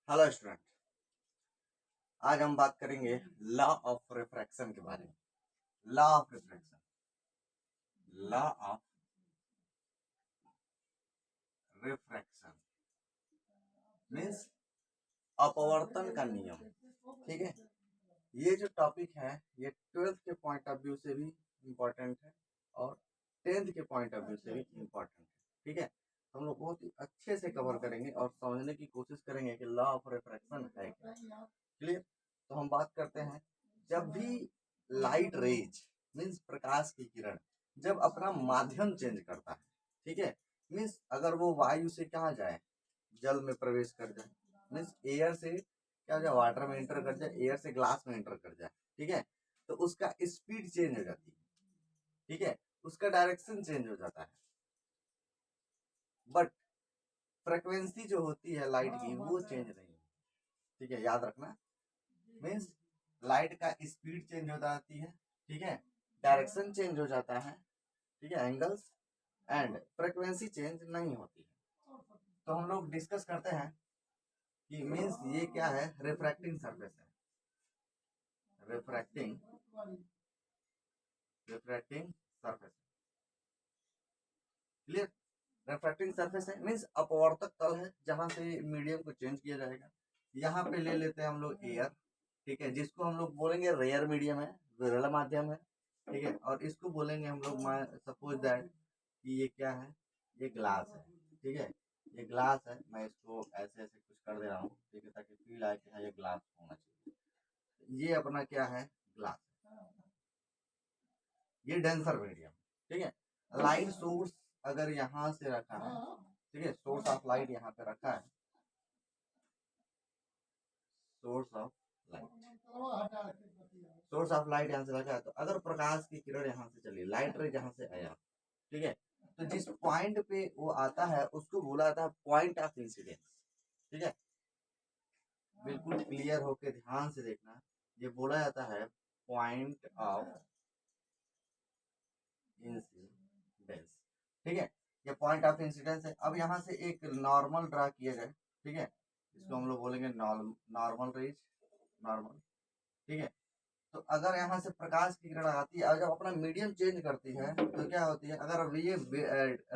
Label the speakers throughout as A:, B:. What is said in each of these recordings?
A: Hello student. आज हम बात करेंगे लॉ ऑफ रिफ्रैक्शन के बारे में। Law of refraction, law of refraction means अपवर्तन का नियम। ठीक है, ये जो टॉपिक है ये 12th के पॉइंट ऑफ व्यू से भी इम्पोर्टेंट है और 10th के पॉइंट ऑफ व्यू से भी इम्पोर्टेंट है। ठीक है, तो हम लोग बहुत ही अच्छे से कवर करेंगे और समझने की कोशिश करेंगे कि लॉ ऑफ रिफ्रैक्शन है क्या। क्लियर? तो हम बात करते हैं, जब भी लाइट रेज मीन्स प्रकाश की किरण जब अपना माध्यम चेंज करता है, ठीक है, मीन्स अगर वो वायु से कहा जाए जल में प्रवेश कर जाए, मीन्स एयर से क्या हो जाए वाटर में एंटर कर जाए, एयर से ग्लास में एंटर कर जाए, ठीक है, तो उसका स्पीड चेंज हो जाती है। ठीक है, उसका डायरेक्शन चेंज हो जाता है, बट फ्रिक्वेंसी जो होती है लाइट की वो चेंज नहीं होती। ठीक है, याद रखना, मीन्स लाइट का स्पीड चेंज हो जाती है, ठीक है, डायरेक्शन चेंज हो जाता है, ठीक है, एंगल्स एंड फ्रीक्वेंसी चेंज नहीं होती है। तो हम लोग डिस्कस करते हैं कि मीन्स ये क्या है, रिफ्रैक्टिंग सरफेस है। Refracting refracting surface, clear? Refracting surface है मीन्स अपवर्तक तल है जहां से मीडियम को चेंज किया जाएगा। यहाँ पे ले लेते हैं हम लोग एयर, ठीक है, जिसको हम लोग बोलेंगे रेयर मीडियम है, विरल माध्यम है, ठीक है, और इसको बोलेंगे हम लोग सपोज दैट कि ये क्या है, ये ग्लास है, ठीक है, ये ग्लास है, मैं इसको ऐसे ऐसे कुछ कर दे रहा हूँ, ठीक है, ताकि फील आए कि हाँ ये ग्लास होना चाहिए। ये अपना क्या है, ग्लास है, ये डेंसर मीडियम, ठीक है। लाइट सोर्स अगर यहाँ से रखा है, ठीक है, सोर्स ऑफ लाइट यहाँ पे रखा है, source of light, source of light यहाँ से रखा है, तो अगर प्रकाश की किरण यहाँ से चली, लाइट रे जहाँ से आया, ठीक है, तो जिस पॉइंट पे वो आता है उसको बोला जाता है पॉइंट ऑफ इंसिडेंस। ठीक है, बिल्कुल क्लियर होके ध्यान से देखना, ये बोला जाता है पॉइंट ऑफ इंसिडेंस। ठीक है, ये पॉइंट ऑफ इंसिडेंस है। अब यहाँ से एक नॉर्मल ड्रा किया जाए, ठीक है, इसको हम लोग बोलेंगे नॉर्मल रेज, नॉर्मल, ठीक है। तो अगर यहाँ से प्रकाश की किरण आती है और जब अपना मीडियम चेंज करती है तो क्या होती है, अगर ये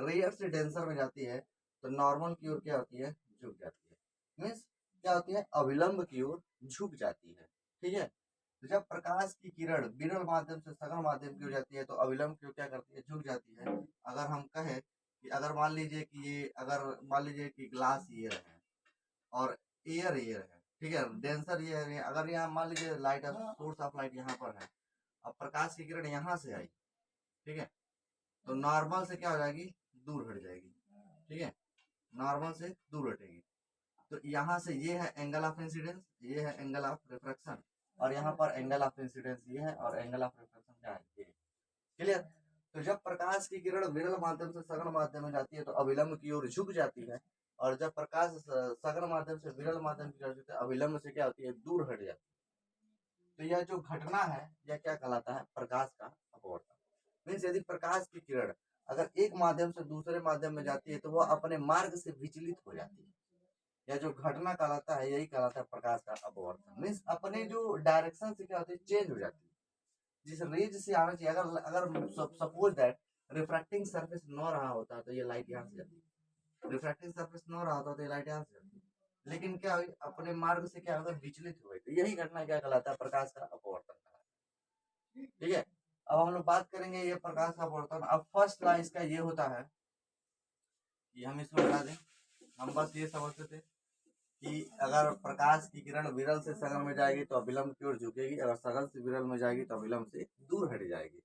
A: रेयर से डेंसर में जाती है तो नॉर्मल की ओर क्या होती है, झुक जाती है, मीन्स क्या होती है, अविलंब की ओर झुक जाती है। ठीक है, तो जब प्रकाश की किरण विरल माध्यम से सघन माध्यम की ओर जाती है तो अविलंब की ओर क्या करती है, झुक जाती है। अगर हम कहें कि अगर मान लीजिए कि ये अगर मान लीजिए कि ग्लास ये है और एयर एयर है, ठीक है, डेंसर ये है, अगर यहाँ मान लीजिए लाइट सोर्स ऑफ लाइट यहाँ पर है, अब प्रकाश की किरण यहाँ से आई, ठीक है, तो नॉर्मल से क्या हो जाएगी, दूर हट जाएगी, ठीक है, नॉर्मल से दूर हटेगी। तो यहाँ से ये है एंगल ऑफ इंसिडेंस, ये है एंगल ऑफ रिफ्रैक्शन, और यहाँ पर एंगल ऑफ इंसिडेंस ये है और एंगल ऑफ रिफ्रैक्शन क्या है, ये। क्लियर? तो जब प्रकाश की किरण विरल माध्यम से सघन माध्यम में जाती है तो अविलंब की ओर झुक जाती है, और जब प्रकाश सघन माध्यम से विरल माध्यम की ओर जाती है अविलंब से क्या होती है, दूर हट जाती है। तो यह जो घटना है यह क्या कहलाता है, प्रकाश का अपवर्तन। मीन्स यदि प्रकाश की किरण अगर एक माध्यम से दूसरे माध्यम में जाती है तो वह अपने मार्ग से विचलित हो जाती है। यह जो घटना कहलाता है यही कहलाता है प्रकाश का अपवर्तन। मीन्स अपने जो डायरेक्शन से क्या होती है, चेंज हो जाती है। जिस रेज से आना चाहिए, अगर अगर सपोज दैट रिफ्रैक्टिंग सरफेस न रहा होता तो ये लाइट यहाँ से जाती, रिफ्रैक्टिंग सरफेस न रहा होता तो ये लाइट यहाँ से जाती, लेकिन क्या हुई, अपने मार्ग से क्या होगा, विचलित हुए, तो यही घटना क्या कहलाता है, प्रकाश का अपवर्तन कहलाता है। ठीक है, अब हम लोग बात करेंगे ये प्रकाश का अपवर्तन। अब फर्स्ट लॉ इसका ये होता है कि हम इसको बता दें, हम बस ये समझते थे कि अगर प्रकाश की किरण विरल से सघन में जाएगी तो अविलंब की ओर झुकेगी, अगर सघन से विरल में जाएगी तो अविलंब से दूर हट जाएगी।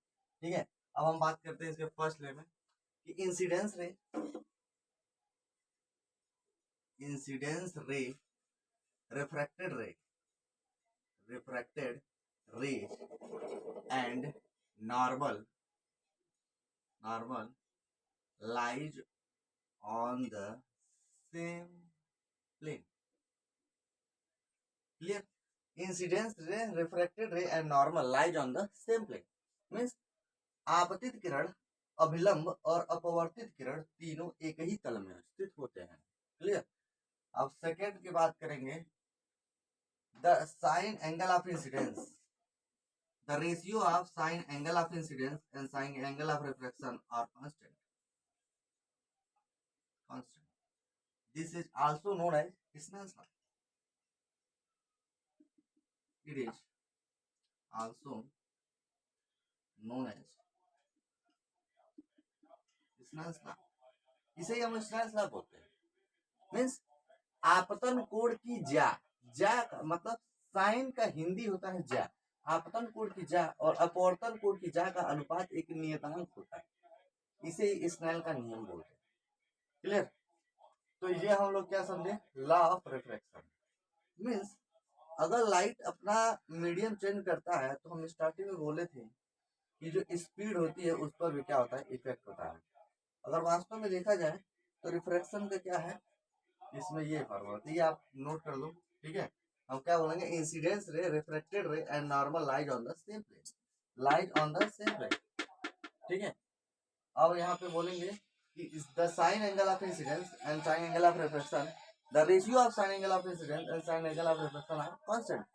A: ठीक है, अब हम बात करते हैं इसके फर्स्ट ले में कि incidence ray, refracted ray, refracted ray and normal lies on the same plane. Clear? Incidence ray, refracted ray and normal lies on the same plane means आपतित किरण, अभिलंब और अपवर्तित किरण तीनों एक ही तल में स्थित होते हैं। क्लियर? अब सेकेंड की बात करेंगे, the sine angle of incidence, the ratio of sine angle of incidence and sine angle of reflection are constant, constant, this is also known as Snell's law, it is also known as Snell's law, इसे ही हम Snell's law बोलते हैं। Means आपतन कोण की ज्या, ज्या का मतलब साइन का हिंदी होता है ज्या, आपतन कोण की ज्या और अपवर्तन कोण की ज्या का अनुपात एक नियतांक होता है, इसे स्नेल का नियम बोलते हैं। क्लियर? तो ये हम लोग क्या समझे, लॉ ऑफ रिफ्लेक्शन। मीन्स अगर लाइट अपना मीडियम चेंज करता है तो हम स्टार्टिंग में बोले थे कि जो स्पीड होती है उस पर भी क्या होता है, इफेक्ट होता है। अगर वास्तव में देखा जाए तो रिफ्रैक्शन का क्या है, इसमें ये फॉर्मूला, तो ये आप नोट कर लो, ठीक है। हम क्या बोलेंगे, incidence ray, refracted ray and normal lies on the same plane, lies on the same plane, ठीक है। अब यहाँ पे बोलेंगे कि the sine angle of incidence and sine angle of refraction, the ratio of sine angle of incidence and sine angle of refraction are constant.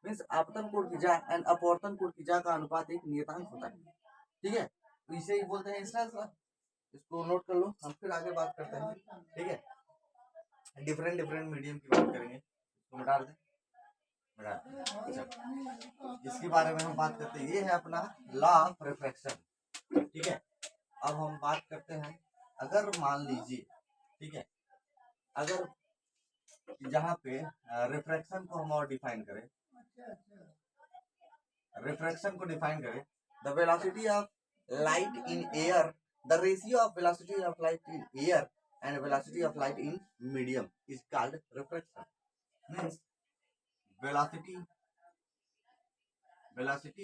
A: Means आपतन कोण की ज्या एंड अपवर्तन कोण की ज्या का अनुपात एक नियतांक होता है, ठीक है। तो इसे ही बोलते हैं स्नेल्स लॉ, इसको नोट कर लो। हम फिर आगे बात करते हैं, ठीक है। डिफरेंट डिफरेंट मीडियम की बात करेंगे, इसको मिटा दें, मिटा दें। इसके बारे में हम बात करते हैं, ये है अपना लॉ ऑफ रिफ्रैक्शन, ठीक है। अब हम बात करते हैं, अगर मान लीजिए, ठीक है, अगर जहाँ पे रिफ्रैक्शन को हम और डिफाइन करें, रिफ्रैक्शन को डिफाइन करें, the velocity of light in air, the ratio of velocity of light in air and velocity of light in medium is called refraction. Means velocity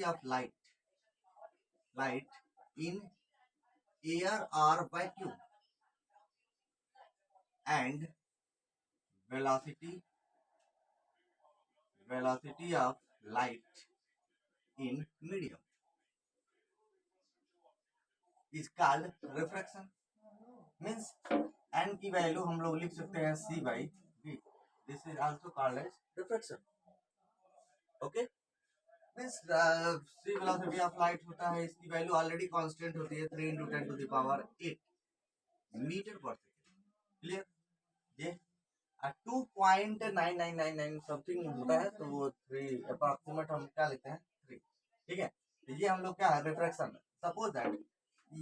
A: of light in air or vacuum and velocity of light in medium is called refraction. Means n की value हम लोग लिख सकते हैं c by v, this is also called as refraction, okay. Means c velocity of light होता है, इसकी value already constant होती है 3 × 10⁸ मीटर पर सेकंड, क्लियर। ये 2.9999 समथिंग होता है, तो वो 3 अप्रॉक्सीमेट हम क्या लेते हैं 3, ठीक है। तो ये हम लोग क्या है, रिफ्रैक्शन। सपोज दैट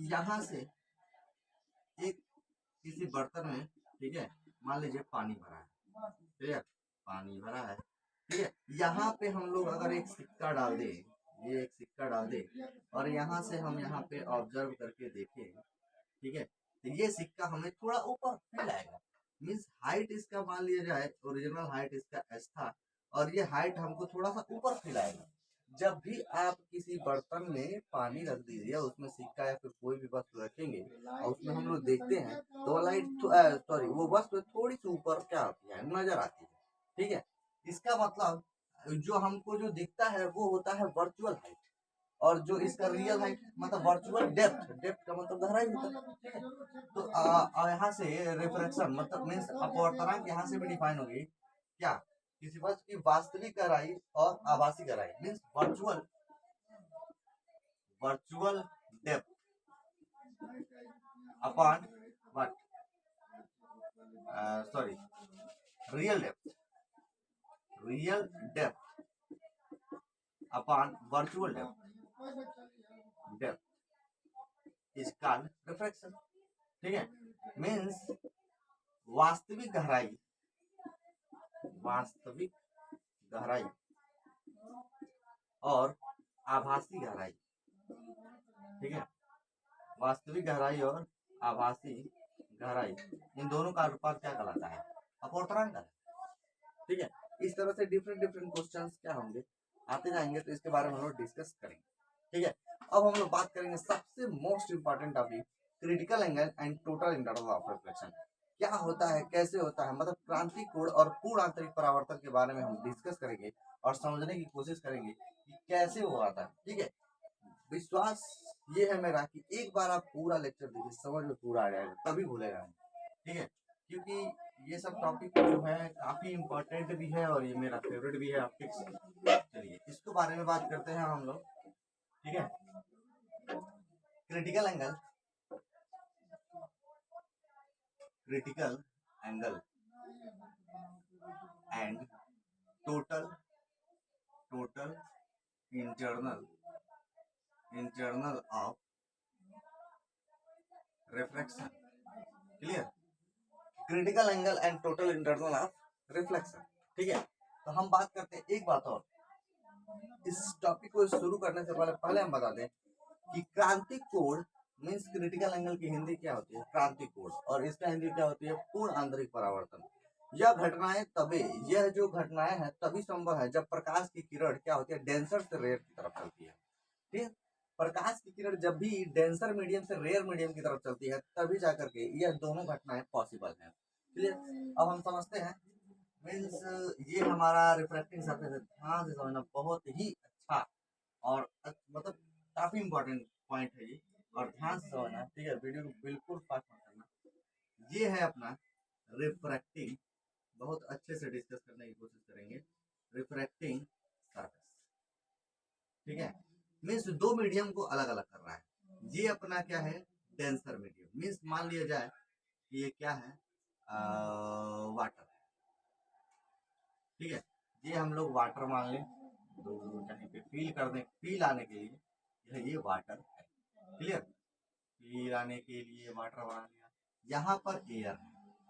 A: यहाँ से एक किसी बर्तन में, ठीक है, मान लीजिए पानी भरा है, ठीक है, पानी भरा है, ठीक है। यहाँ पे हम लोग अगर एक सिक्का डाल दे, ये एक सिक्का डाल दे और यहाँ से हम यहाँ पे ऑब्जर्व करके देखें, ठीक है, तो ये सिक्का हमें थोड़ा ऊपर फील आएगा। मीन्स हाइट इसका मान लिया जाए, ओरिजिनल हाइट इसका एस था और ये हाइट हमको थोड़ा सा ऊपर फील आएगा। जब भी आप किसी बर्तन में पानी रख दीजिए, उसमें सिक्का या फिर कोई भी वस्तु रखेंगे और उसमें हम लोग देखते हैं तो लाइट वो वस्तु थोड़ी सी ऊपर क्या आती है, नजर आती है, ठीक है। इसका मतलब जो हमको जो दिखता है वो होता है वर्चुअल हाइट, और जो इसका रियल हाइट मतलब वर्चुअल डेप्थ, डेप्थ का मतलब गहराई होता है, ठीक है। तो यहाँ से रिफ्रैक्शन मतलब मीन्स अपवर्तनांक यहाँ से भी डिफाइन होगी क्या, किसी वस्तु की वास्तविक गहराई और आभासी गहराई, means virtual depth upon what, sorry, real depth upon virtual depth is called refraction, ठीक है। मीन्स वास्तविक गहराई और आभासी गहराई, ठीक है, वास्तविक गहराई और आभासी गहराई, इन दोनों का अनुपात क्या कहलाता है, अपवर्तनांक, ठीक है। इस तरह से डिफरेंट डिफरेंट क्वेश्चंस क्या होंगे, आते जाएंगे, तो इसके बारे में हम लोग डिस्कस करेंगे, ठीक है। अब हम लोग बात करेंगे सबसे most important topic, critical angle and total interval of reflection. क्या होता है, कैसे होता है, मतलब क्रांतिक कोण और पूर्ण आंतरिक परावर्तन के बारे में हम डिस्कस करेंगे और समझने की कोशिश करेंगे कि कैसे वो आता है, ठीक है। विश्वास ये है मेरा कि एक बार आप पूरा लेक्चर देखिए, समझ में पूरा आ जाएगा, तभी भूलेगा नहीं, ठीक है। क्योंकि ये सब टॉपिक जो है काफी इम्पोर्टेंट भी है और ये मेरा फेवरेट भी है ऑप्टिक्स। चलिए इसके बारे में बात करते हैं हम लोग, ठीक है। Critical angle, critical angle and total internal of reflection. Clear? Critical angle and total internal of reflection, ठीक है। तो हम बात करते हैं एक बात और, इस टॉपिक को शुरू करने से पहले हम बता दें कि क्रांतिक कोण मीन्स क्रिटिकल एंगल की हिंदी क्या होती है? क्रांतिक कोण, और इसका हिंदी क्या होती है? पूर्ण आंतरिक परावर्तन। यह जो घटनाएं हैं तभी संभव है जब प्रकाश की किरण क्या होती है? डेंसर से रेयर की तरफ चलती है, ठीक। प्रकाश की किरण जब भी डेंसर मीडियम से रेयर मीडियम की तरफ चलती है तभी जाकर के यह दोनों घटनाएं पॉसिबल है। क्लियर? अब हम समझते हैं, मीन्स ये हमारा रिफ्रैक्टिंग सरफेस है, ध्यान से समझना, बहुत ही अच्छा और मतलब काफी इंपॉर्टेंट पॉइंट है ये, और ध्यान से समझना, ठीक है। वीडियो को बिल्कुल फास्ट मत करना। ये है अपना रिफ्रैक्टिंग, बहुत अच्छे से डिस्कस करने की कोशिश करेंगे। रिफ्रैक्टिंग सरफेस, ठीक है, मीन्स दो मीडियम को अलग अलग कर रहा है। ये अपना क्या है? डेंसर मीडियम, मीन्स मान लिया जाए कि ये क्या है? वाटर, ठीक है। ये हम लोग वाटर मान लें, तो कहीं पे फील आने के लिए ये वाटर है। क्लियर? फील आने के लिए वाटर बना लिया, यहाँ पर एयर है,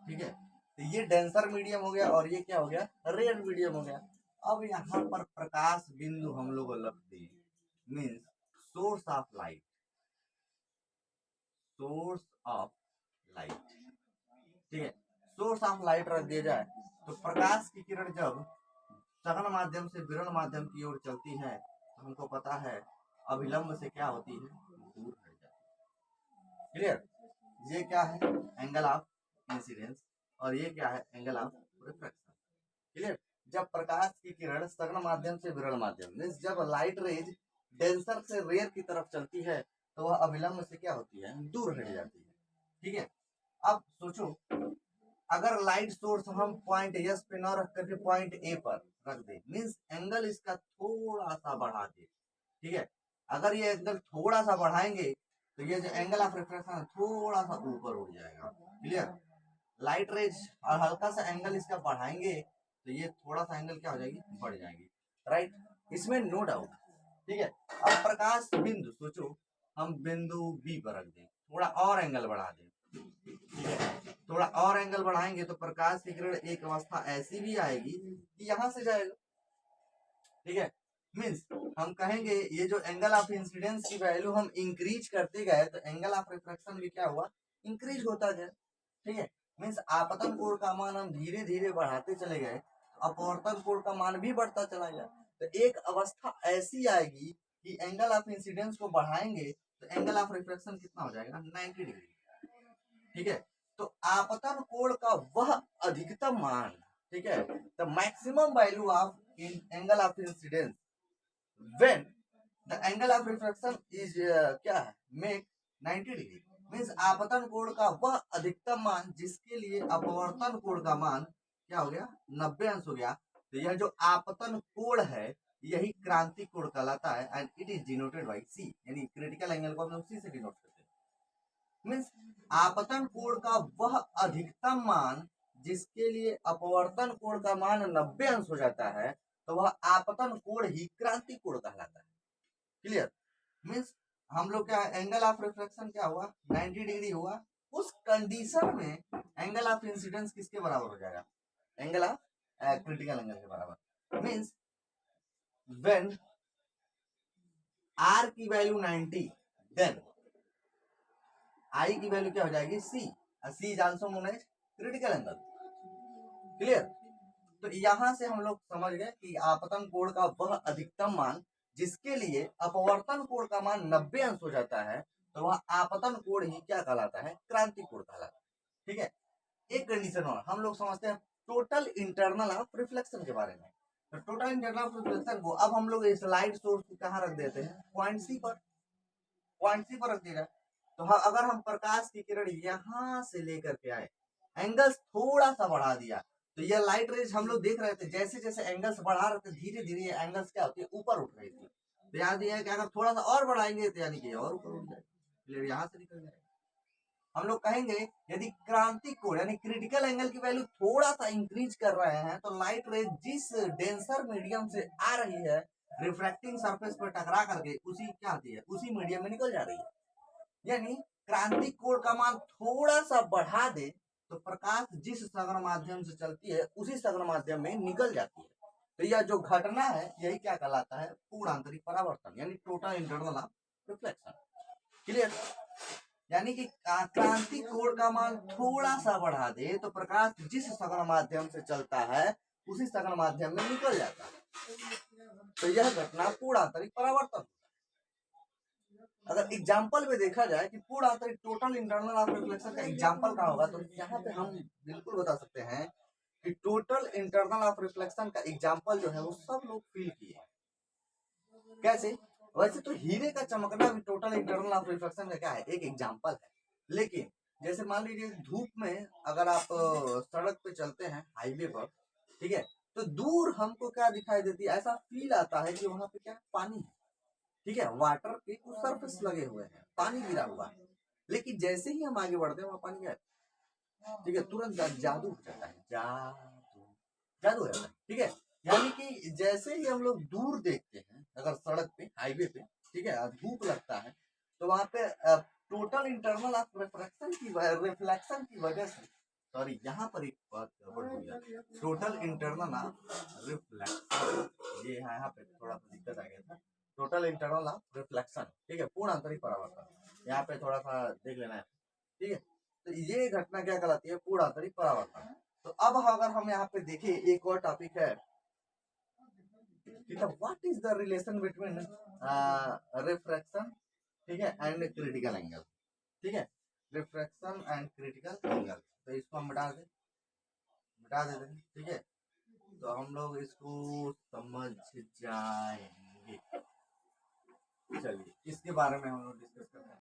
A: ठीक है। तो ये डेंसर मीडियम हो गया और ये क्या हो गया? रेयर मीडियम हो गया। अब यहाँ पर प्रकाश बिंदु हम लोग रख दिए, मीन्स सोर्स ऑफ लाइट, ठीक है। सोर्स ऑफ लाइट रख दिया जाए तो प्रकाश की किरण जब सघन माध्यम से विरल माध्यम की ओर चलती है तो हमको पता है अभिलंब से क्या होती है? दूर हट जाती है। क्लियर? ये क्या है? एंगल ऑफ इंसिडेंस, और ये क्या है? Angle of refraction. क्लियर? जब प्रकाश की किरण सघन माध्यम से विरल माध्यम, मीन्स जब लाइट रेज डेंसर से रेयर की तरफ चलती है तो वह अभिलंब से क्या होती है? दूर हट जाती है, ठीक है। अब सोचो, अगर लाइट सोर्स हम पॉइंट एस पे न रख करके पॉइंट ए पर रख दे, मीन्स एंगल इसका थोड़ा सा बढ़ा दे, ठीक है। अगर ये एंगल थोड़ा सा बढ़ाएंगे तो ये जो एंगल ऑफ रिफ्रैक्शन थोड़ा सा ऊपर उठ जाएगा। क्लियर? लाइट रेज और हल्का सा एंगल इसका बढ़ाएंगे तो ये थोड़ा सा एंगल क्या हो जाएगी? बढ़ जाएगी, राइट? इसमें नो डाउट, ठीक है। अब प्रकाश बिंदु सोचो, हम बिंदु बी पर रख दें, थोड़ा और एंगल बढ़ा दें, ठीक है। थोड़ा और एंगल बढ़ाएंगे तो प्रकाश की किरण एक अवस्था ऐसी भी आएगी कि यहां से जाएगा, ठीक है। मीन्स हम कहेंगे ये जो एंगल ऑफ इंसिडेंस की वैल्यू हम इंक्रीज करते गए तो एंगल ऑफ रिफ्रैक्शन भी क्या हुआ? इंक्रीज होता गया, ठीक है। मीन्स आपतन कोण का मान हम धीरे धीरे बढ़ाते चले गए, अपवर्तन कोण का मान भी बढ़ता चला गया। तो एक अवस्था ऐसी आएगी कि एंगल ऑफ इंसिडेंस को बढ़ाएंगे तो एंगल ऑफ रिफ्रैक्शन कितना हो जाएगा? 90 डिग्री, ठीक है। तो आपतन कोण का वह अधिकतम मान, ठीक है, the maximum value of angle of incidence when the angle of refraction is क्या है? मेक 90 डिग्री, मीन्स आपतन कोण का वह अधिकतम मान जिसके लिए अपवर्तन कोण का मान क्या हो गया? 90 अंश हो गया। तो यह जो आपतन कोण है यही क्रांतिक कोण कहलाता है, and it is denoted by C, यानी क्रिटिकल एंगल को हम लोग सी से डिनोट करते हैं। मीन्स आपतन कोण का वह अधिकतम मान जिसके लिए अपवर्तन कोण का मान 90 अंश हो जाता है तो वह आपतन कोण ही क्रांतिक कोण कहलाता है। क्लियर? मीन्स हम लोग क्या, एंगल ऑफ रिफ्लेक्शन क्या हुआ? 90 डिग्री हुआ। उस कंडीशन में एंगल ऑफ इंसिडेंस किसके बराबर हो जाएगा? एंगल ऑफ क्रिटिकल एंगल के बराबर। मीन्स व्हेन आर की वैल्यू 90, देन आई की वैल्यू क्या हो जाएगी? C, C is also known as critical angle. Clear? तो यहां से हम लोग समझ गए कि आपतन कोण का वह अधिकतम मान जिसके लिए अपवर्तन कोण का मान 90 अंश हो जाता है तो वह आपतन कोण ही क्या कहलाता है? क्रांतिक कोण कहलाता है, ठीक है। एक कंडीशन और हम लोग समझते हैं टोटल इंटरनल ऑफ रिफ्लेक्शन के बारे में। तो टोटल इंटरनल ऑफ रिफ्लेक्शन को अब हम लोग इस लाइट सोर्स को कहाँ रख देते हैं? पॉइंट सी पर, पॉइंट सी पर रख दिया। तो हाँ, अगर हम प्रकाश की किरण यहां से लेकर के आए एंगल्स थोड़ा सा बढ़ा दिया, तो ये लाइट रेज हम लोग देख रहे थे जैसे जैसे एंगल्स बढ़ा रहे थे धीरे धीरे ये एंगल्स क्या होती है ऊपर उठ रही थी। तो याद ये है कि अगर थोड़ा सा और बढ़ाएंगे तो यानी कि और ऊपर उठ जाएगा, यहाँ से निकल जाएगा। हम लोग कहेंगे यदि क्रांति कोण यानी क्रिटिकल एंगल की वैल्यू थोड़ा सा इंक्रीज कर रहे हैं तो लाइट रेज जिस डेंसर मीडियम से आ रही है रिफ्रैक्टिंग सरफेस पर टकरा करके उसी क्या आती है उसी मीडियम में निकल जा रही है। यानी क्रांति कोण का मान थोड़ा सा बढ़ा दे तो प्रकाश जिस सघन माध्यम से चलती है उसी सघन माध्यम में निकल जाती है। तो यह जो घटना है यही क्या कहलाता है पूर्णांतरिक परावर्तन यानी टोटल इंटरनल रिफ्लेक्शन। क्लियर? यानी कि क्रांति कोण का मान थोड़ा सा बढ़ा दे तो प्रकाश जिस सघन माध्यम से चलता है उसी सघन माध्यम में निकल जाता है। तो यह घटना पूर्णांतरिक परावर्तन। अगर एग्जाम्पल में देखा जाए कि पूर्णांतरिक टोटल इंटरनल ऑफ रिफ्लेक्शन का एग्जाम्पल क्या होगा तो यहाँ पे हम बिल्कुल बता सकते हैं कि टोटल इंटरनल ऑफ रिफ्लेक्शन का एग्जाम्पल जो है वो सब लोग फील किए। कैसे? वैसे तो हीरे का चमकना भी टोटल इंटरनल ऑफ रिफ्लेक्शन का क्या है एक एग्जाम्पल है, लेकिन जैसे मान लीजिए धूप में अगर आप सड़क पे चलते हैं हाईवे पर, ठीक है, तो दूर हमको क्या दिखाई देती है ऐसा फील आता है कि वहां पे क्या पानी है, ठीक है, वाटर के कुछ सरफेस लगे हुए हैं पानी गिरा हुआ है, लेकिन जैसे ही हम आगे बढ़ते हैं वहां पानी गया, ठीक है, तुरंत जादू हो जाता है, जादू हो जाता है। ठीक है, यानी कि जैसे ही हम लोग दूर देखते हैं अगर सड़क पे हाईवे पे, ठीक है, धूप लगता है तो वहां पे टोटल इंटरनल ऑफ रिफ्लेक्शन की वजह से, सॉरी यहाँ पर एक बात गड़बड़ हो गया, टोटल इंटरनल ऑफ रिफ्लेक्शन ये है, यहाँ पे थोड़ा सा दिक्कत आ गया था, टोटल इंटरनल ऑफ रिफ्लेक्शन, ठीक है, पूर्ण आंतरिक परावर्तन, यहाँ पे थोड़ा सा देख लेना है, ठीक है। तो ये घटना क्या कहलाती है पूर्ण आंतरिक परावर्तन। तो अब अगर हम यहाँ पे देखें एक और टॉपिक है, what is the relation between refraction, ठीक है, एंड क्रिटिकल एंगल, ठीक है, रिफ्रैक्शन एंड क्रिटिकल एंगल, तो इसको हम मिटा देते हैं, ठीक है, तो हम लोग इसको समझ जाएंगे। चलिए इसके बारे में हम लोग डिस्कस करते हैं।